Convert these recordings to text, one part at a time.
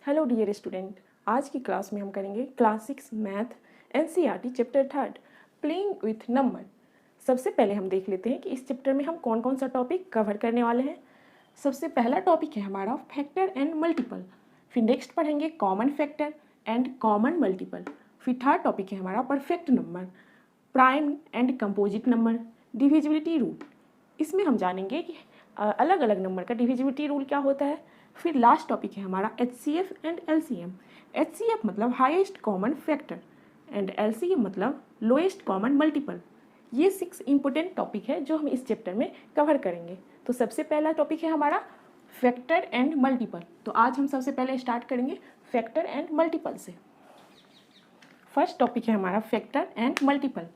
Hello dear student, आज की class में हम करेंगे class 6 math NCERT chapter 3 playing with number. सबसे पहले हम देख लेते हैं कि इस चैप्टर में हम कौन कौन सा टॉपिक कवर करने वाले हैं। सबसे पहला टॉपिक है हमारा फैक्टर एंड मल्टीपल, फिर नेक्स्ट पढ़ेंगे common factor and common multiple, फिर थर्ड टॉपिक है हमारा perfect number, prime and composite number, divisibility rule. इसमें हम जानेंगे कि अलग अलग नंबर का डिविजिबिलिटी रूल क्या होता है। फिर लास्ट टॉपिक है हमारा HCF एंड LCM। HCF मतलब highest common factor and LCM मतलब लोएस्ट कॉमन मल्टीपल। ये 6 इंपॉर्टेंट टॉपिक है जो हम इस चैप्टर में कवर करेंगे। तो सबसे पहला टॉपिक है हमारा फैक्टर एंड मल्टीपल। तो आज हम सबसे पहले स्टार्ट करेंगे फैक्टर एंड मल्टीपल से। फर्स्ट टॉपिक है हमारा फैक्टर एंड मल्टीपल।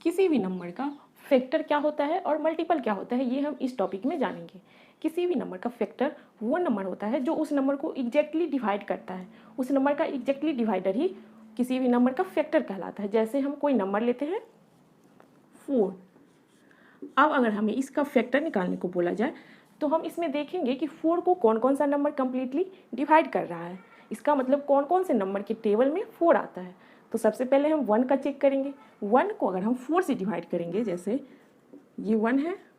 किसी भी नंबर का फैक्टर क्या होता है और मल्टीपल क्या होता है ये हम इस टॉपिक में जानेंगे। किसी भी नंबर का फैक्टर वो नंबर होता है जो उस नंबर को एग्जैक्टली डिवाइड करता है। उस नंबर का एग्जैक्टली डिवाइडर ही किसी भी नंबर का फैक्टर कहलाता है। जैसे हम कोई नंबर लेते हैं 4। अब अगर हमें इसका फैक्टर निकालने को बोला जाए तो हम इसमें देखेंगे कि 4 को कौन कौन सा नंबर कम्प्लीटली डिवाइड कर रहा है। इसका मतलब कौन कौन से नंबर के टेबल में 4 आता है। तो सबसे पहले हम 1 का चेक करेंगे। 1 को अगर हम 4 से डिवाइड करेंगे, जैसे ये 1 है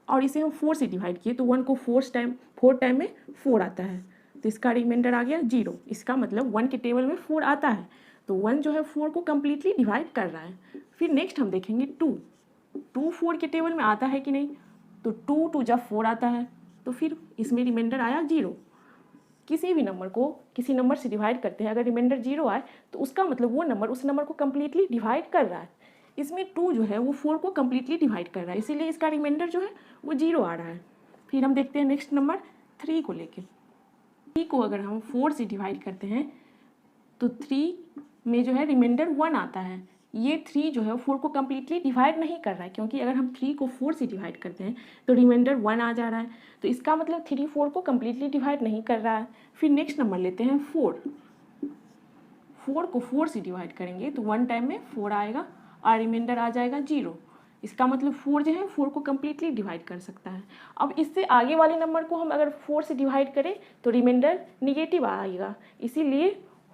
और इसे हम 4 से डिवाइड किए तो 1 को 4 टाइम में 4 आता है, तो इसका रिमाइंडर आ गया 0। इसका मतलब 1 के टेबल में 4 आता है, तो 1 जो है 4 को कम्प्लीटली डिवाइड कर रहा है। फिर नेक्स्ट हम देखेंगे 2 4 के टेबल में आता है कि नहीं, तो 2 जब 4 आता है तो फिर इसमें रिमाइंडर आया 0। किसी भी नंबर को किसी नंबर से डिवाइड करते हैं, अगर रिमाइंडर 0 आए तो उसका मतलब वो नंबर उस नंबर को कम्प्लीटली डिवाइड कर रहा है। इसमें 2 जो है वो 4 को कम्प्लीटली डिवाइड कर रहा है, इसीलिए इसका रिमाइंडर जो है वो 0 आ रहा है। फिर हम देखते हैं नेक्स्ट नंबर 3 को लेके। 3 को अगर हम 4 से डिवाइड करते हैं तो 3 में जो है रिमाइंडर 1 आता है। ये 3 जो है 4 को कम्प्लीटली डिवाइड नहीं कर रहा है, क्योंकि अगर हम 3 को 4 से डिवाइड करते हैं तो रिमाइंडर 1 आ जा रहा है, तो इसका मतलब 3 4 को कम्प्लीटली डिवाइड नहीं कर रहा है। फिर नेक्स्ट नंबर लेते हैं 4 को 4 से डिवाइड करेंगे तो 1 टाइम में 4 आएगा और रिमाइंडर आ जाएगा 0। इसका मतलब 4 जो है 4 को कम्प्लीटली डिवाइड कर सकता है। अब इससे आगे वाले नंबर को हम अगर 4 से डिवाइड करें तो रिमाइंडर निगेटिव आएगा, इसीलिए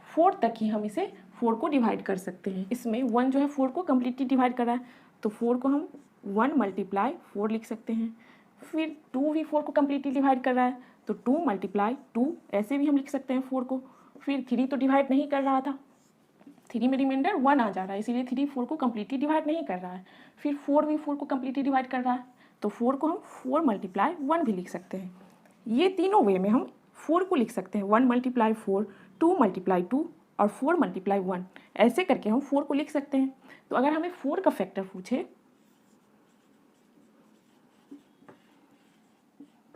4 तक ही हम इसे 4 को डिवाइड कर सकते हैं। इसमें 1 जो है 4 को कम्प्लीटली डिवाइड कर रहा है, तो 4 को हम 1 मल्टीप्लाई 4 लिख सकते हैं। फिर 2 भी 4 को कम्प्लीटली डिवाइड कर रहा है, तो 2 मल्टीप्लाई 2 ऐसे भी हम लिख सकते हैं 4 को। फिर 3 तो डिवाइड नहीं कर रहा था, 3 में रिमाइंडर 1 आ जा रहा है, इसीलिए 3 4 को कम्प्लीटली डिवाइड नहीं कर रहा है। फिर 4 भी 4 को कम्प्लीटली डिवाइड कर रहा है, तो 4 को हम 4 मल्टीप्लाई 1 भी लिख सकते हैं। ये तीनों वे में हम 4 को लिख सकते हैं, 1 मल्टीप्लाई 4, 2 मल्टीप्लाई 2 और 4 मल्टीप्लाई 1, ऐसे करके हम 4 को लिख सकते हैं। तो अगर हमें 4 का फैक्टर पूछे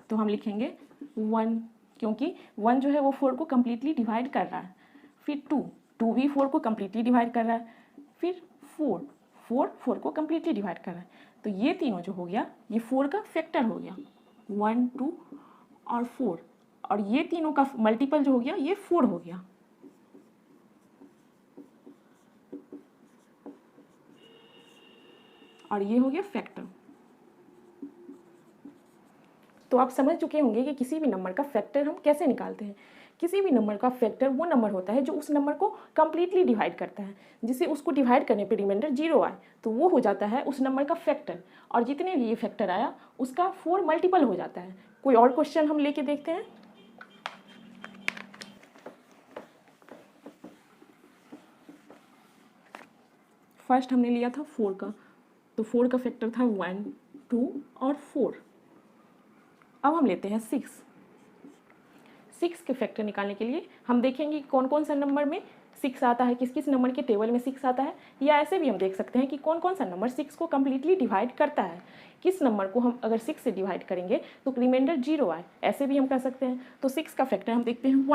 तो हम लिखेंगे 1, क्योंकि 1 जो है वो 4 को कम्प्लीटली डिवाइड कर रहा है। फिर 2 भी 4 को कम्प्लीटली डिवाइड कर रहा है। फिर 4 को कम्प्लीटली डिवाइड कर रहा है। तो ये तीनों जो हो गया ये 4 का फैक्टर हो गया, 1 2 और 4, और ये तीनों का मल्टीपल जो हो गया ये 4 हो गया। और ये हो गया फैक्टर। तो आप समझ चुके होंगे कि किसी भी नंबर का फैक्टर हम कैसे निकालते हैं। किसी भी नंबर का फैक्टर वो नंबर होता है जो उस नंबर को कम्प्लीटली डिवाइड करता है, जिसे उसको डिवाइड करने पे रिमाइंडर 0 आए तो वो हो जाता है उस नंबर का फैक्टर, और जितने भी ये फैक्टर आया उसका 4 मल्टीपल हो जाता है। कोई और क्वेश्चन हम लेके देखते हैं। फर्स्ट हमने लिया था 4 का, तो 4 का फैक्टर था 1 2 और 4। अब हम लेते हैं 6 के फैक्टर निकालने के लिए हम देखेंगे कौन कौन सा नंबर में 6 आता है, किस किस नंबर के टेबल में 6 आता है, या ऐसे भी हम देख सकते हैं कि कौन कौन सा नंबर 6 को कम्प्लीटली डिवाइड करता है। किस नंबर को हम अगर 6 से डिवाइड करेंगे तो रिमाइंडर 0 आए, ऐसे भी हम कर सकते हैं। तो 6 का फैक्टर हम देखते हैं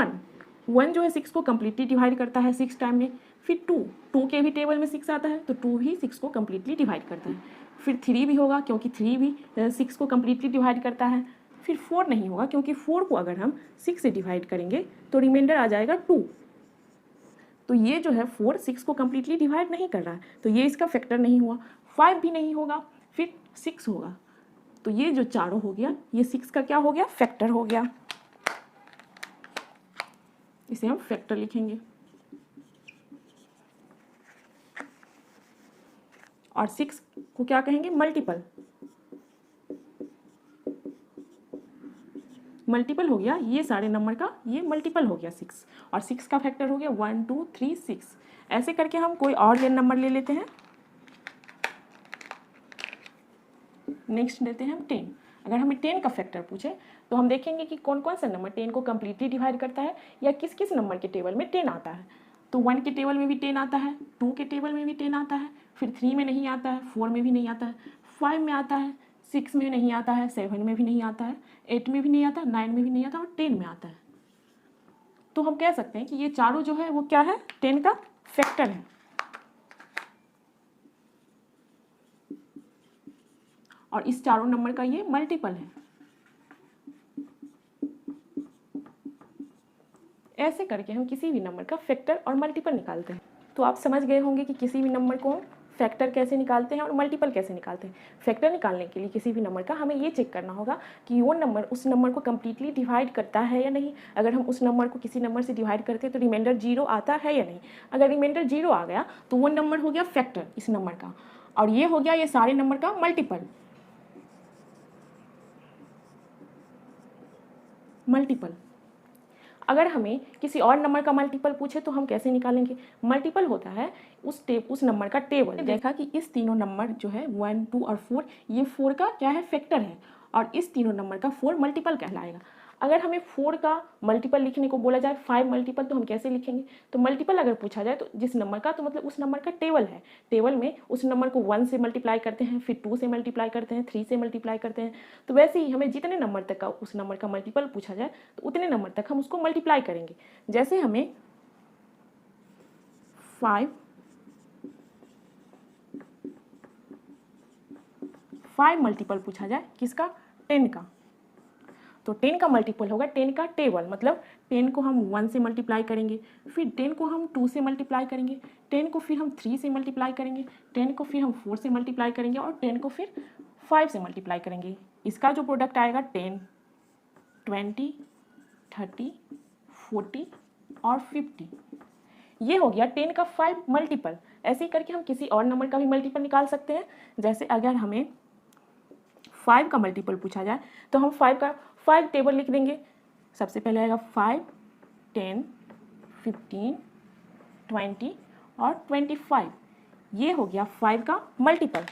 1 जो है 6 को कम्प्लीटली डिवाइड करता है 6 टाइम में। फिर 2 के भी टेबल में 6 आता है, तो 2 भी 6 को कम्प्लीटली डिवाइड करता है। फिर 3 भी होगा, क्योंकि 3 भी 6 को कम्प्लीटली डिवाइड करता है। फिर 4 नहीं होगा, क्योंकि 4 को अगर हम 6 से डिवाइड करेंगे तो रिमाइंडर आ जाएगा 2। तो ये जो है 4 6 को कम्प्लीटली डिवाइड नहीं कर रहा है, तो ये इसका फैक्टर नहीं हुआ। 5 भी नहीं होगा, फिर 6 होगा, तो ये जो चारों हो गया ये 6 का क्या हो गया, फैक्टर हो गया। इसे हम फैक्टर लिखेंगे। और 6 को क्या कहेंगे? मल्टीपल। मल्टीपल हो गया ये सारे नंबर का, ये मल्टीपल हो गया 6, और 6 का फैक्टर हो गया 1 2 3 6। ऐसे करके हम कोई और नंबर ले लेते हैं। नेक्स्ट लेते हैं हम 10। अगर हमें 10 का फैक्टर पूछे तो हम देखेंगे कि कौन कौन सा नंबर 10 को कम्प्लीटली डिवाइड करता है, या किस किस नंबर के टेबल में 10 आता है। तो 1 के टेबल में भी 10 आता है, 2 के टेबल में भी 10 आता है, फिर 3 में नहीं आता है, 4 में भी नहीं आता है, 5 में आता है, 6 में नहीं आता है, 7 में भी नहीं आता है, 8 में भी नहीं आता, 9 में भी नहीं आता, और 10 में आता है। तो हम कह सकते हैं कि ये चारों जो है वो क्या है? 10 का फैक्टर है। और इस चारों नंबर का ये मल्टीपल है। ऐसे करके हम किसी भी नंबर का फैक्टर और मल्टीपल निकालते हैं। तो आप समझ गए होंगे कि किसी भी नंबर को फैक्टर कैसे निकालते हैं और मल्टीपल कैसे निकालते हैं। फैक्टर निकालने के लिए किसी भी नंबर का हमें ये चेक करना होगा कि वो नंबर उस नंबर को कम्प्लीटली डिवाइड करता है या नहीं। अगर हम उस नंबर को किसी नंबर से डिवाइड करते हैं तो रिमाइंडर 0 आता है या नहीं। अगर रिमाइंडर 0 आ गया तो वो नंबर हो गया फैक्टर इस नंबर का, और ये हो गया ये सारे नंबर का मल्टीपल। अगर हमें किसी और नंबर का मल्टीपल पूछे तो हम कैसे निकालेंगे? मल्टीपल होता है उस नंबर का टेबल। देखा कि इस तीनों नंबर जो है 1 2 और 4, ये 4 का क्या है? फैक्टर है, और इस तीनों नंबर का 4 मल्टीपल कहलाएगा। अगर हमें 4 का मल्टीपल लिखने को बोला जाए 5 मल्टीपल, तो हम कैसे लिखेंगे? तो मल्टीपल अगर पूछा जाए तो जिस नंबर का, तो मतलब उस नंबर का टेबल है। टेबल में उस नंबर को 1 से मल्टीप्लाई करते हैं, फिर 2 से मल्टीप्लाई करते हैं, 3 से मल्टीप्लाई करते हैं। तो वैसे ही हमें जितने नंबर तक का उस नंबर का मल्टीपल पूछा जाए तो उतने नंबर तक हम उसको मल्टीप्लाई करेंगे। जैसे हमें 5 मल्टीपल पूछा जाए किसका? 10 का, तो 10 का मल्टीपल होगा 10 का टेबल। मतलब 10 को हम 1 से मल्टीप्लाई करेंगे, फिर 10 को हम 2 से मल्टीप्लाई करेंगे, 10 को फिर हम 3 से मल्टीप्लाई करेंगे, 10 को फिर हम 4 से मल्टीप्लाई करेंगे, और 10 को फिर 5 से मल्टीप्लाई करेंगे। इसका जो प्रोडक्ट आएगा 10 20 30 40 और 50, ये हो गया 10 का 5 मल्टीपल। ऐसे ही करके हम किसी और नंबर का भी मल्टीपल निकाल सकते हैं। जैसे अगर हमें 5 का मल्टीपल पूछा जाए तो हम 5 का 5 टेबल लिख देंगे। सबसे पहले आएगा 5 10 15 20 और 25, ये हो गया 5 का मल्टीपल।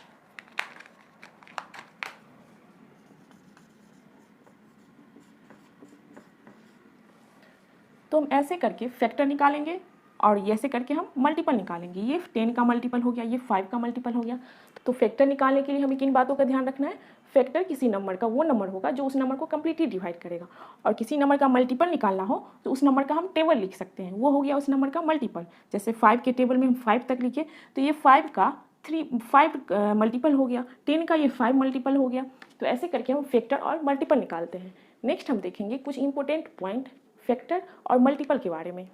तो हम ऐसे करके फैक्टर निकालेंगे और ऐसे करके हम मल्टीपल निकालेंगे। ये 10 का मल्टीपल हो गया, ये 5 का मल्टीपल हो गया। तो फैक्टर निकालने के लिए हमें किन बातों का ध्यान रखना है? फैक्टर किसी नंबर का वो नंबर होगा जो उस नंबर को कम्प्लीटली डिवाइड करेगा, और किसी नंबर का मल्टीपल निकालना हो तो उस नंबर का हम टेबल लिख सकते हैं, वो हो गया उस नंबर का मल्टीपल। जैसे 5 के टेबल में हम 5 तक लिखे तो ये 5 का 5 मल्टीपल हो गया, 10 का ये 5 मल्टीपल हो गया। तो ऐसे करके हम फैक्टर और मल्टीपल निकालते हैं। नेक्स्ट हम देखेंगे कुछ इंपॉर्टेंट पॉइंट फैक्टर और मल्टीपल के बारे में।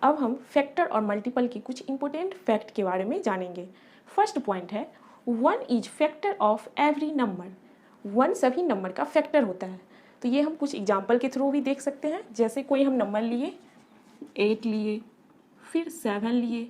अब हम फैक्टर और मल्टीपल की कुछ इंपॉर्टेंट फैक्ट के बारे में जानेंगे। फर्स्ट पॉइंट है 1 is factor of every number. 1 सभी नंबर का फैक्टर होता है। तो ये हम कुछ एग्जाम्पल के थ्रू भी देख सकते हैं। जैसे कोई हम नंबर लिए 8 लिए, फिर 7 लिए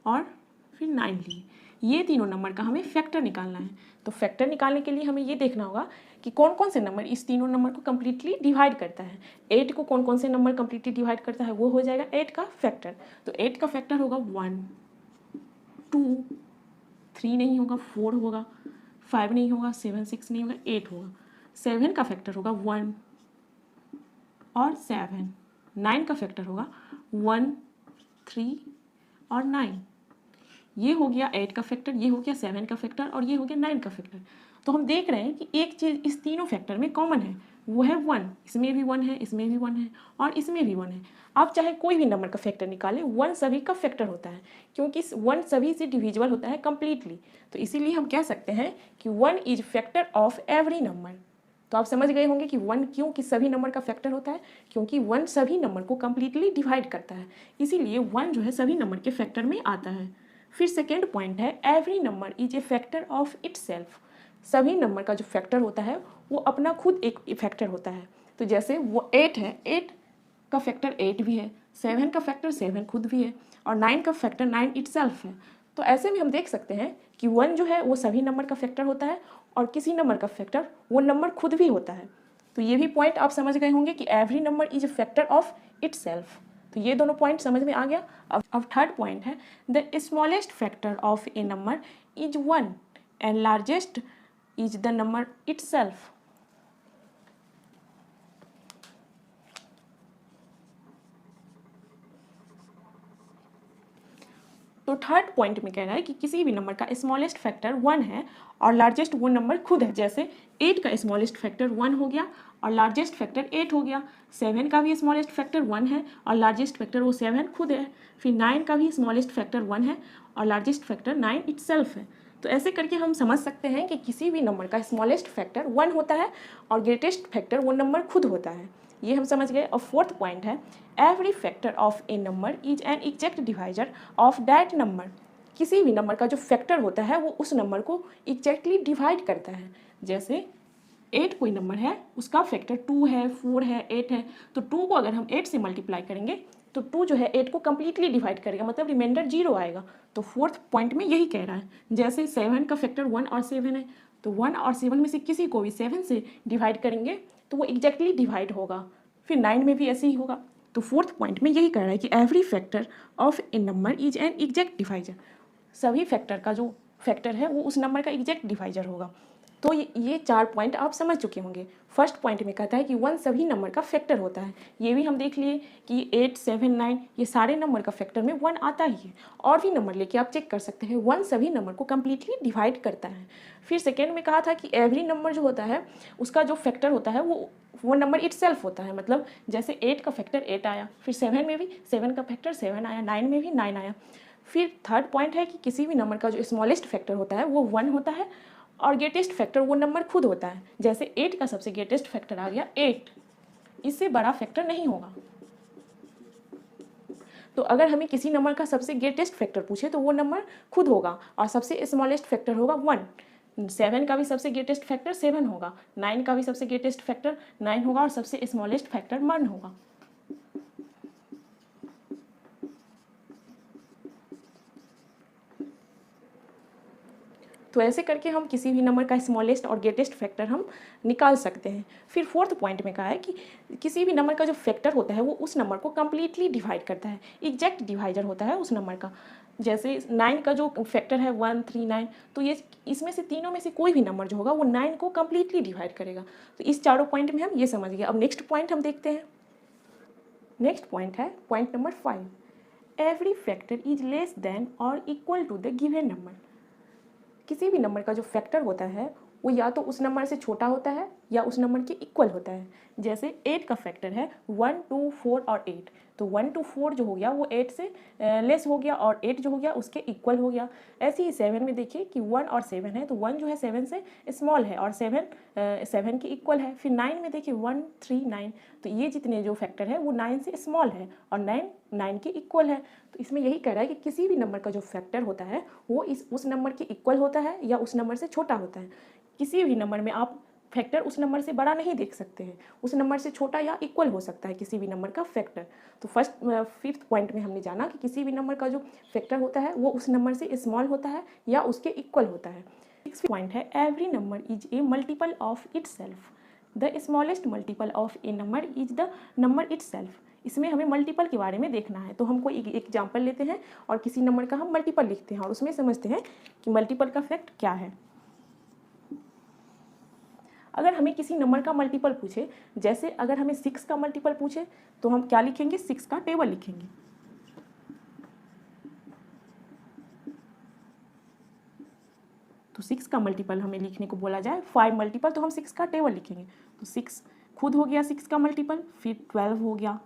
और फिर 9 लिए, ये तीनों नंबर का हमें फैक्टर निकालना है। तो फैक्टर निकालने के लिए हमें ये देखना होगा कि कौन कौन से नंबर इस तीनों नंबर को कम्प्लीटली डिवाइड करता है। 8 को कौन कौन से नंबर कम्प्लीटली डिवाइड करता है, वो हो जाएगा 8 का फैक्टर। तो 8 का फैक्टर होगा 1 2 3 नहीं होगा, 4 होगा, 5 नहीं होगा, 7 6 नहीं होगा, 8 होगा। 7 का फैक्टर होगा 1 और 7। 9 का फैक्टर होगा 1 3 और 9। ये हो गया 8 का फैक्टर, ये हो गया 7 का फैक्टर, और ये हो गया 9 का फैक्टर। तो हम देख रहे हैं कि एक चीज़ इस तीनों फैक्टर में कॉमन है, वो है 1। इसमें भी 1 है, इसमें भी 1 है, और इसमें भी 1 है। आप चाहे कोई भी नंबर का फैक्टर निकालें, 1 सभी का फैक्टर होता है, क्योंकि 1 सभी से डिविजिबल होता है कम्प्लीटली। तो इसीलिए हम कह सकते हैं कि 1 is factor of every number. तो आप समझ गए होंगे कि 1 क्यों कि सभी नंबर का फैक्टर होता है, क्योंकि 1 सभी नंबर को कम्प्लीटली डिवाइड करता है, इसीलिए 1 जो है सभी नंबर के फैक्टर में आता है। फिर सेकेंड पॉइंट है every number is a factor of itself. सभी नंबर का जो फैक्टर होता है वो अपना खुद एक फैक्टर होता है। तो जैसे वो 8 है, 8 का फैक्टर 8 भी है, 7 का फैक्टर 7 खुद भी है, और 9 का फैक्टर 9 इटसेल्फ है। तो ऐसे में हम देख सकते हैं कि 1 जो है वो सभी नंबर का फैक्टर होता है, और किसी नंबर का फैक्टर वो नंबर खुद भी होता है। तो ये भी पॉइंट आप समझ गए होंगे कि every number is a factor of itself. तो ये दोनों पॉइंट समझ में आ गया। अब थर्ड पॉइंट है, the smallest factor of a number is 1 and largest is the number itself. तो थर्ड पॉइंट में कह रहा है कि किसी भी नंबर का स्मॉलेस्ट फैक्टर 1 है और लार्जेस्ट वो नंबर खुद है। जैसे 8 का स्मॉलेस्ट फैक्टर 1 हो गया और लार्जेस्ट फैक्टर 8 हो गया। 7 का भी स्मॉलेस्ट फैक्टर 1 है और लार्जेस्ट फैक्टर वो 7 खुद है। फिर 9 का भी स्मॉलेस्ट फैक्टर 1 है और लार्जेस्ट फैक्टर 9 इटसेल्फ है। तो ऐसे करके हम समझ सकते हैं कि किसी भी नंबर का स्मॉलेस्ट फैक्टर 1 होता है और ग्रेटेस्ट फैक्टर वो नंबर खुद होता है। ये हम समझ गए। और फोर्थ पॉइंट है, every factor of a number is an exact divisor of that number. किसी भी नंबर का जो फैक्टर होता है वो उस नंबर को एग्जैक्टली डिवाइड करता है। जैसे 8 कोई नंबर है, उसका फैक्टर 2 है, 4 है, 8 है, तो 2 को अगर हम 8 से मल्टीप्लाई करेंगे तो 2 जो है 8 को कम्प्लीटली डिवाइड करेगा, मतलब रिमाइंडर 0 आएगा। तो फोर्थ पॉइंट में यही कह रहा है। जैसे 7 का फैक्टर 1 और 7 है, तो 1 और 7 में से किसी को भी 7 से डिवाइड करेंगे तो वो एग्जैक्टली डिवाइड होगा। फिर 9 में भी ऐसे ही होगा। तो फोर्थ पॉइंट में यही कह रहा है कि every factor of a number is an exact divisor. सभी फैक्टर का जो फैक्टर है वो उस नंबर का एग्जैक्ट डिवाइजर होगा। तो ये 4 पॉइंट आप समझ चुके होंगे। फर्स्ट पॉइंट में कहता है कि 1 सभी नंबर का फैक्टर होता है। ये भी हम देख लिए कि 8, 7, 9 ये सारे नंबर का फैक्टर में 1 आता ही है। और भी नंबर लेके आप चेक कर सकते हैं, 1 सभी नंबर को कम्प्लीटली डिवाइड करता है। फिर सेकेंड में कहा था कि एवरी नंबर जो होता है उसका जो फैक्टर होता है वो नंबर इटसेल्फ होता है। मतलब जैसे 8 का फैक्टर 8 आया, फिर 7 में भी 7 का फैक्टर 7 आया, 9 में भी 9 आया। फिर थर्ड पॉइंट है कि किसी भी नंबर का जो स्मॉलेस्ट फैक्टर होता है वो 1 होता है और ग्रेटेस्ट फैक्टर वो नंबर खुद होता है। जैसे 8 का सबसे ग्रेटेस्ट फैक्टर आ गया 8, इससे बड़ा फैक्टर नहीं होगा। तो अगर हमें किसी नंबर का सबसे ग्रेटेस्ट फैक्टर पूछे तो वो नंबर खुद होगा और सबसे स्मॉलेस्ट फैक्टर होगा 1। 7 का भी सबसे ग्रेटेस्ट फैक्टर 7 होगा, 9 का भी सबसे ग्रेटेस्ट फैक्टर 9 होगा और सबसे स्मॉलेस्ट फैक्टर 1 होगा। तो ऐसे करके हम किसी भी नंबर का स्मॉलेस्ट और ग्रेटेस्ट फैक्टर हम निकाल सकते हैं। फिर फोर्थ पॉइंट में कहा है कि किसी भी नंबर का जो फैक्टर होता है वो उस नंबर को कम्प्लीटली डिवाइड करता है, एग्जैक्ट डिवाइजर होता है उस नंबर का। जैसे 9 का जो फैक्टर है 1, 3, 9, तो ये इसमें से तीनों में से कोई भी नंबर जो होगा वो 9 को कम्प्लीटली डिवाइड करेगा। तो इस चारों पॉइंट में हम ये समझ गए। अब नेक्स्ट पॉइंट हम देखते हैं। नेक्स्ट पॉइंट है point number 5, every factor is less than और equal to the given number. किसी भी नंबर का जो फैक्टर होता है वो या तो उस नंबर से छोटा होता है या उस नंबर के इक्वल होता है। जैसे 8 का फैक्टर है 1, 2, 4 और 8, तो 1 to 4 जो हो गया वो 8 से लेस हो गया और 8 जो हो गया उसके इक्वल हो गया। ऐसे ही 7 में देखिए कि 1 और 7 है, तो 1 जो है 7 से स्मॉल है और 7 के इक्वल है। फिर 9 में देखिए 1, 3, 9, तो ये जितने जो फैक्टर है वो 9 से स्मॉल है और 9 के इक्वल है। तो इसमें यही कह रहा है कि किसी भी नंबर का जो फैक्टर होता है वो उस नंबर के इक्वल होता है या उस नंबर से छोटा होता है। किसी भी नंबर में आप फैक्टर उस नंबर से बड़ा नहीं देख सकते हैं, उस नंबर से छोटा या इक्वल हो सकता है किसी भी नंबर का फैक्टर। तो फिफ्थ पॉइंट में हमने जाना कि किसी भी नंबर का जो फैक्टर होता है वो उस नंबर से स्मॉल होता है या उसके इक्वल होता है। सिक्स्थ पॉइंट है every number is a multiple of itself. The smallest multiple of a number is the number itself. इसमें हमें मल्टीपल के बारे में देखना है, तो हम कोई एक एग्जाम्पल लेते हैं और किसी नंबर का हम मल्टीपल लिखते हैं और उसमें समझते हैं कि मल्टीपल का फैक्ट क्या है। अगर हमें किसी नंबर का मल्टीपल पूछे, जैसे अगर हमें 6 का मल्टीपल पूछे तो हम क्या लिखेंगे, 6 का टेबल लिखेंगे। तो 6 का मल्टीपल हमें लिखने को बोला जाए 5 मल्टीपल, तो हम 6 का टेबल लिखेंगे। तो 6 खुद हो गया 6 का मल्टीपल, फिर 12 हो गया,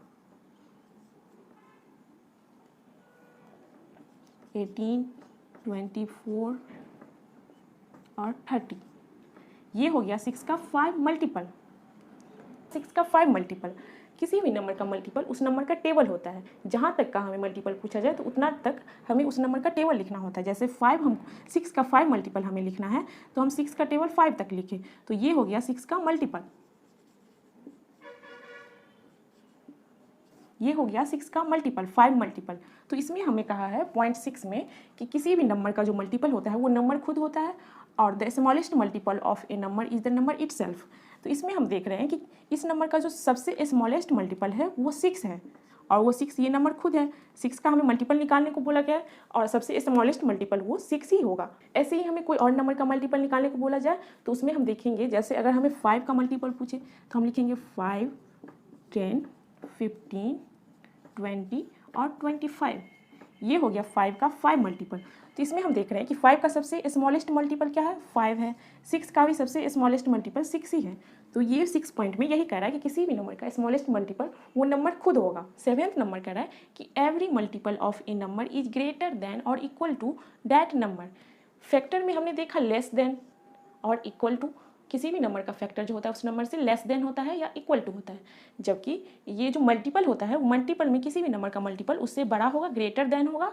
18, 24 और 30। ये हो गया 6 का 5 मल्टीपल। 6 का 5 मल्टीपल, किसी भी नंबर का मल्टीपल उस नंबर का टेबल होता है। जहाँ तक का हमें मल्टीपल पूछा जाए तो उतना तक हमें उस नंबर का टेबल लिखना होता है। जैसे 6 का 5 मल्टीपल हमें लिखना है तो हम 6 का टेबल 5 तक लिखें, तो ये हो गया 6 का मल्टीपल। ये हो गया 6 का मल्टीपल, 5 मल्टीपल। तो इसमें हमें कहा है पॉइंट 6 में कि किसी भी नंबर का जो मल्टीपल होता है वो नंबर खुद होता है और the smallest multiple of a number is the number itself. तो इसमें हम देख रहे हैं कि इस नंबर का जो सबसे स्मॉलेस्ट मल्टीपल है वो 6 है और वो 6 ये नंबर खुद है। 6 का हमें मल्टीपल निकालने को बोला गया है और सबसे स्मॉलेस्ट मल्टीपल वो 6 ही होगा। ऐसे ही हमें कोई और नंबर का मल्टीपल निकालने को बोला जाए तो उसमें हम देखेंगे, जैसे अगर हमें 5 का मल्टीपल पूछे तो हम लिखेंगे 5, 10, 15, 20 और 25। ये हो गया 5 का 5 मल्टीपल। तो इसमें हम देख रहे हैं कि 5 का सबसे स्मॉलेस्ट मल्टीपल क्या है, 5 है। 6 का भी सबसे स्मॉलेस्ट मल्टीपल 6 ही है। तो ये 6 पॉइंट में यही कह रहा है कि किसी भी नंबर का स्मॉलेस्ट मल्टीपल वो नंबर खुद होगा। 7th नंबर कह रहा है कि every multiple of a number is greater than और equal to that number. Factor में हमने देखा लेस देन और इक्वल टू, किसी भी नंबर का फैक्टर जो होता है उस नंबर से लेस देन होता है या इक्वल टू होता है, जबकि ये जो मल्टीपल होता है मल्टीपल में किसी भी नंबर का मल्टीपल उससे बड़ा होगा, ग्रेटर देन होगा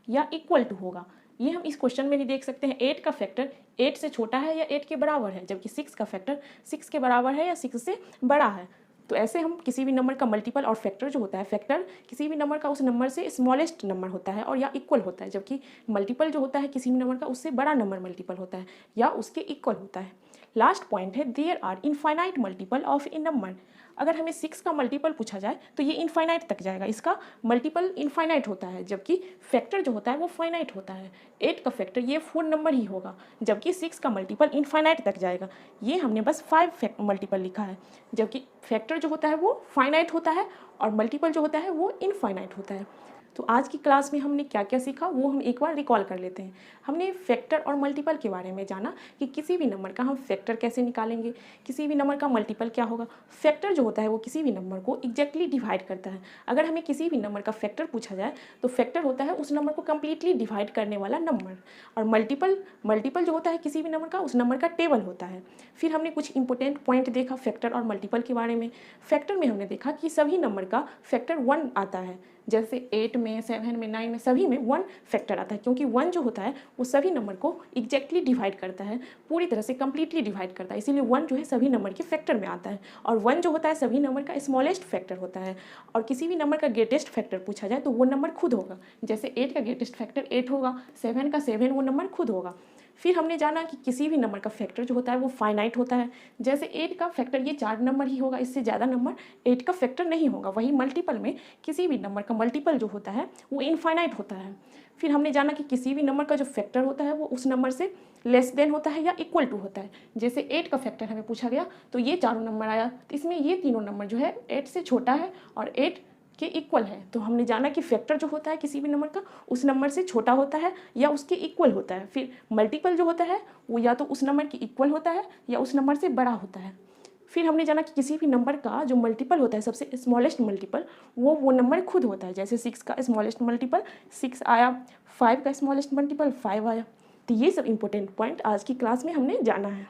या इक्वल टू होगा। ये हम इस क्वेश्चन में नहीं देख सकते हैं। 8 का फैक्टर 8 से छोटा है या 8 के बराबर है, जबकि 6 का फैक्टर 6 के बराबर है या 6 से बड़ा है। तो ऐसे हम किसी भी नंबर का मल्टीपल और फैक्टर जो होता है, फैक्टर किसी भी नंबर का उस नंबर से स्मॉलेस्ट नंबर होता है और या इक्वल होता है, जबकि मल्टीपल जो होता है किसी भी नंबर का उससे बड़ा नंबर मल्टीपल होता है या उसके इक्वल होता है। लास्ट पॉइंट है there are infinite multiple of a number. अगर हमें 6 का मल्टीपल पूछा जाए तो ये इनफाइनाइट तक जाएगा, इसका मल्टीपल इनफाइनाइट होता है, जबकि फैक्टर जो होता है वो फाइनाइट होता है। 8 का फैक्टर ये 4 नंबर ही होगा, जबकि 6 का मल्टीपल इनफाइनाइट तक जाएगा। ये हमने बस 5 मल्टीपल लिखा है, जबकि फैक्टर जो होता है वो फाइनाइट होता है और मल्टीपल जो होता है वो इनफाइनाइट होता है। तो आज की क्लास में हमने क्या क्या सीखा वो हम एक बार रिकॉल कर लेते हैं। हमने फैक्टर और मल्टीपल के बारे में जाना कि किसी भी नंबर का हम फैक्टर कैसे निकालेंगे, किसी भी नंबर का मल्टीपल क्या होगा। फैक्टर जो होता है वो किसी भी नंबर को एग्जैक्टली डिवाइड करता है। अगर हमें किसी भी नंबर का फैक्टर पूछा जाए तो फैक्टर होता है उस नंबर को कम्प्लीटली डिवाइड करने वाला नंबर, और मल्टीपल जो होता है किसी भी नंबर का उस नंबर का टेबल होता है। फिर हमने कुछ इंपॉर्टेंट पॉइंट देखा फैक्टर और मल्टीपल के बारे में। फैक्टर में हमने देखा कि सभी नंबर का फैक्टर 1 आता है, जैसे 8 में, 7 में, 9 में, सभी में 1 फैक्टर आता है, क्योंकि 1 जो होता है वो सभी नंबर को एग्जैक्टली डिवाइड करता है, पूरी तरह से कम्प्लीटली डिवाइड करता है, इसीलिए 1 जो है सभी नंबर के फैक्टर में आता है। और 1 जो होता है सभी नंबर का स्मॉलेस्ट फैक्टर होता है। और किसी भी नंबर का ग्रेटेस्ट फैक्टर पूछा जाए तो वो नंबर खुद होगा, जैसे 8 का ग्रेटेस्ट फैक्टर 8 होगा, 7 का 7 वो नंबर खुद होगा। फिर हमने जाना कि किसी भी नंबर का फैक्टर जो होता है वो फाइनाइट होता है, जैसे 8 का फैक्टर ये 4 नंबर ही होगा, इससे ज़्यादा नंबर 8 का फैक्टर नहीं होगा। वही मल्टीपल में किसी भी नंबर का मल्टीपल जो होता है वो इनफाइनाइट होता है। फिर हमने जाना कि किसी भी नंबर का जो फैक्टर होता है वो उस नंबर से लेस देन होता है या इक्वल टू होता है, जैसे 8 का फैक्टर हमें पूछा गया तो ये चारों नंबर आया, तो इसमें ये तीनों नंबर जो है 8 से छोटा है और 8 के इक्वल है। तो हमने जाना कि फैक्टर जो होता है किसी भी नंबर का उस नंबर से छोटा होता है या उसके इक्वल होता है। फिर मल्टीपल जो होता है वो या तो उस नंबर के इक्वल होता है या उस नंबर से बड़ा होता है। फिर हमने जाना कि किसी भी नंबर का जो मल्टीपल होता है सबसे स्मॉलेस्ट मल्टीपल वो नंबर खुद होता है, जैसे 6 का स्मॉलेस्ट मल्टीपल 6 आया, 5 का स्मॉलेस्ट मल्टीपल 5 आया। तो ये सब इंपॉर्टेंट पॉइंट आज की क्लास में हमने जाना है।